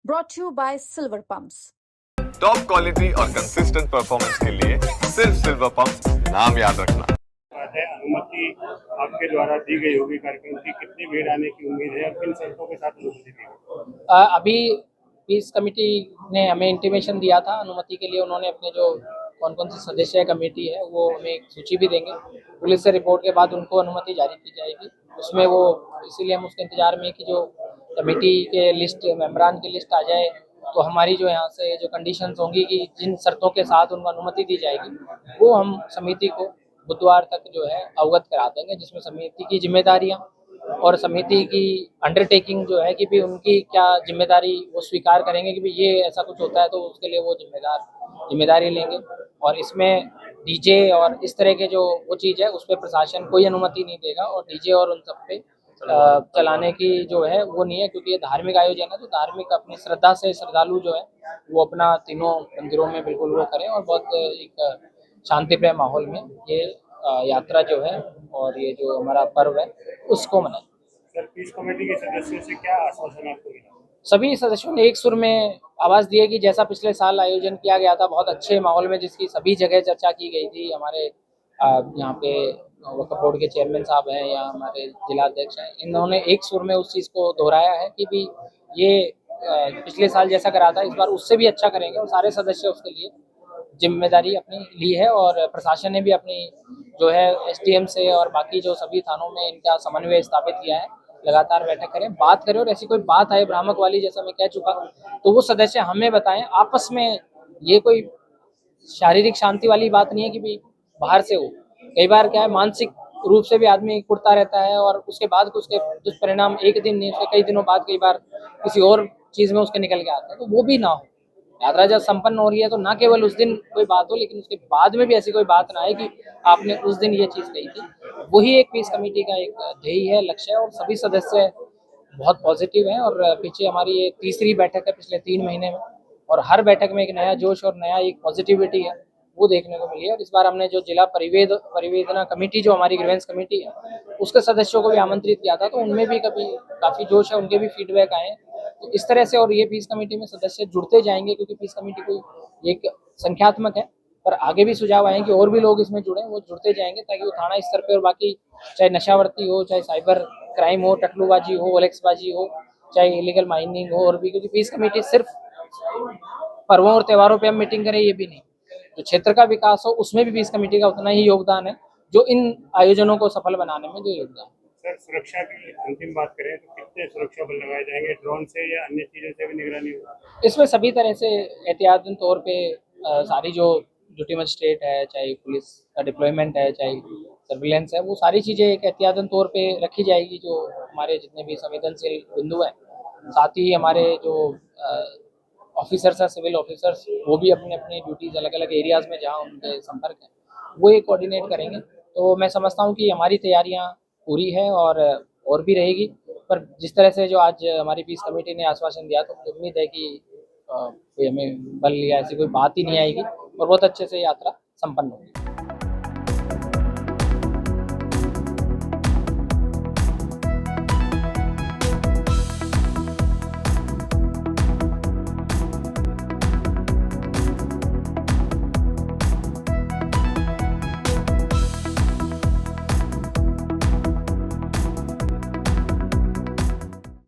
brought to you by Silver Pumps. Top quality और consistent performance के लिए सिर्फ सिल्वर पंप नाम याद रखना। बात है, अनुमति आपके द्वारा दी गई होगी कार्यक्रम की, कितनी भीड़ आने की उम्मीद है और किन शर्तों के साथ अनुमति दी गई? अभी पीस कमेटी ने हमें इंटीमेशन दिया था अनुमति के लिए। उन्होंने अपने जो कौन कौन सी सदस्य कमेटी है वो हमें एक सूची भी देंगे। पुलिस से रिपोर्ट के बाद उनको अनुमति जारी की जाएगी। उसमें वो इसीलिए हम उसके इंतजार में कि जो कमेटी के लिस्ट मेम्बरान की लिस्ट आ जाए तो हमारी जो यहाँ से जो कंडीशंस होंगी कि जिन शर्तों के साथ उनको अनुमति दी जाएगी वो हम समिति को बुधवार तक जो है अवगत करा देंगे, जिसमें समिति की जिम्मेदारियाँ और समिति की अंडरटेकिंग जो है कि भी उनकी क्या जिम्मेदारी वो स्वीकार करेंगे कि भी ये ऐसा कुछ होता है तो उसके लिए वो जिम्मेदारी लेंगे। और इसमें डीजे और इस तरह के जो वो चीज़ है उस पर प्रशासन कोई अनुमति नहीं देगा और डीजे और उन सब पे चलाने की जो है वो नहीं है, क्योंकि ये धार्मिक आयोजन है। तो धार्मिक अपनी श्रद्धा से श्रद्धालु जो है वो अपना तीनों मंदिरों में बिल्कुल वो करें और बहुत एक शांतिप्रिय माहौल में ये यात्रा जो है और ये जो हमारा पर्व है उसको मनाएं। सर, पीस कमेटी के सदस्यों से क्या आश्वासन आपको मिला? सभी सदस्यों ने एक सुर में आवाज़ दी है कि जैसा पिछले साल आयोजन किया गया था बहुत अच्छे माहौल में, जिसकी सभी जगह चर्चा की गई थी। हमारे यहाँ पे वक्फ बोर्ड के चेयरमैन साहब हैं या हमारे जिला अध्यक्ष हैं, इन्होंने एक सुर में उस चीज़ को दोहराया है कि भी ये पिछले साल जैसा करा था इस बार उससे भी अच्छा करेंगे और सारे सदस्य उसके लिए जिम्मेदारी अपनी ली है। और प्रशासन ने भी अपनी जो है एसडीएम से और बाकी जो सभी थानों में इनका समन्वय स्थापित किया है। लगातार बैठक करें, बात करें और ऐसी कोई बात आए भ्रामक वाली, जैसा मैं कह चुका तो वो सदस्य हमें बताएं आपस में। ये कोई शारीरिक शांति वाली बात नहीं है कि भी बाहर से हो। कई बार क्या है, मानसिक रूप से भी आदमी कुड़ता रहता है और उसके बाद उसके दुष्परिणाम एक दिन नहीं उसके कई दिनों बाद कई बार किसी और चीज़ में उसके निकल के आते हैं। तो वो भी ना हो। यात्रा जब संपन्न हो रही है तो ना केवल उस दिन कोई बात हो, लेकिन उसके बाद में भी ऐसी कोई बात ना आए कि आपने उस दिन ये चीज़ कही थी। वही एक पीस कमेटी का एक ध्येय है, लक्ष्य है और सभी सदस्य बहुत पॉजिटिव हैं। और पीछे हमारी ये तीसरी बैठक है पिछले 3 महीने में और हर बैठक में एक नया जोश और नया एक पॉजिटिविटी है वो देखने को मिली है। और इस बार हमने जो जिला परिवेदना कमेटी जो हमारी ग्रीवेंस कमेटी है उसके सदस्यों को भी आमंत्रित किया था, तो उनमें भी काफ़ी जोश है, उनके भी फीडबैक आए। तो इस तरह से और ये पीस कमेटी में सदस्य जुड़ते जाएंगे, क्योंकि पीस कमेटी कोई एक संख्यात्मक है पर आगे भी सुझाव आए कि और भी लोग इसमें जुड़े, वो जुड़ते जाएंगे ताकि वो थाना स्तर पे और बाकी चाहे नशावर्ती हो, चाहे साइबर क्राइम हो, टकलूबाजी हो, ओलेक्सबाजी हो, चाहे इलीगल माइनिंग हो और भी, क्योंकि पीस कमेटी सिर्फ पर्वों और त्योहारों पे हम मीटिंग करें ये भी नहीं, जो क्षेत्र का विकास हो उसमें भी पीस कमेटी का उतना ही योगदान है जो इन आयोजनों को सफल बनाने में जो योगदान है। सर, सुरक्षा की अंतिम बात करें तो कितने सुरक्षा बल लगाए जाएंगे? ड्रोन से या अन्य चीज़ों से भी निगरानी होगी? इसमें सभी तरह से एहतियातन तौर पे सारी जो ड्यूटी मजिस्ट्रेट है, चाहे पुलिस का डिप्लॉयमेंट है, चाहे सर्विलेंस है, वो सारी चीज़ें एक एहतियातन तौर पे रखी जाएगी जो हमारे जितने भी संवेदनशील बिंदु हैं। साथ ही हमारे जो ऑफिसर्स हैं, सिविल ऑफिसर्स, वो भी अपनी अपनी ड्यूटीज़ अलग अलग एरियाज़ में जहाँ उनके संपर्क हैं वो एक कोऑर्डिनेट करेंगे। तो मैं समझता हूँ कि हमारी तैयारियाँ पूरी है और भी रहेगी। पर जिस तरह से जो आज हमारी पीस कमेटी ने आश्वासन दिया तो मुझे उम्मीद है कि कोई हमें बल या ऐसी कोई बात ही नहीं आएगी और बहुत अच्छे से यात्रा संपन्न होगी।